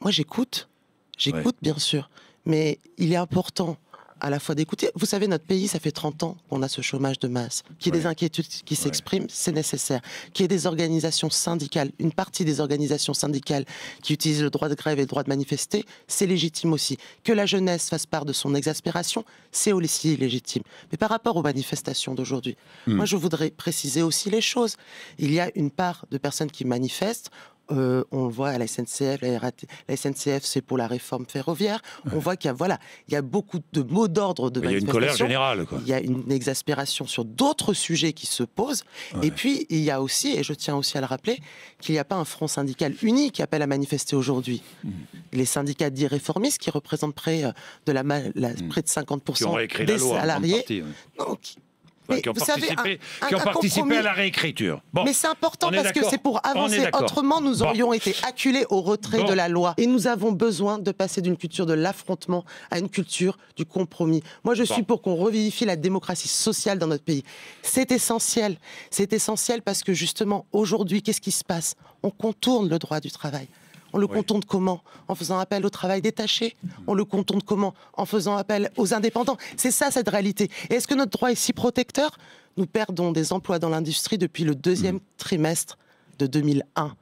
Moi, j'écoute, Ouais. bien sûr, mais il est important à la fois d'écouter. Vous savez, notre pays, ça fait 30 ans qu'on a ce chômage de masse. Qu'il y ait des inquiétudes qui s'expriment, c'est nécessaire. Qu'il y ait des organisations syndicales, une partie des organisations syndicales qui utilisent le droit de grève et le droit de manifester, c'est légitime aussi. Que la jeunesse fasse part de son exaspération, c'est aussi légitime. Mais par rapport aux manifestations d'aujourd'hui, moi, je voudrais préciser aussi les choses. Il y a une part de personnes qui manifestent. On le voit à la SNCF, la SNCF, c'est pour la réforme ferroviaire. On voit qu'il y a beaucoup de mots d'ordre de manifestation. Il y a une colère générale, quoi. Il y a une exaspération sur d'autres sujets qui se posent. Et puis, il y a aussi, et je tiens aussi à le rappeler, qu'il n'y a pas un front syndical uni qui appelle à manifester aujourd'hui. Les syndicats dits réformistes, qui représentent près de 50% des salariés, qui ont participé à la réécriture. Bon, mais c'est important parce que c'est pour avancer. Autrement, nous aurions été acculés au retrait de la loi. Et nous avons besoin de passer d'une culture de l'affrontement à une culture du compromis. Moi, je suis pour qu'on revivifie la démocratie sociale dans notre pays. C'est essentiel. C'est essentiel parce que justement, aujourd'hui, qu'est-ce qui se passe? On contourne le droit du travail. On le contourne comment? En faisant appel au travail détaché. On le contourne comment? En faisant appel aux indépendants. C'est ça, cette réalité. Et est-ce que notre droit est si protecteur? Nous perdons des emplois dans l'industrie depuis le deuxième trimestre de 2001.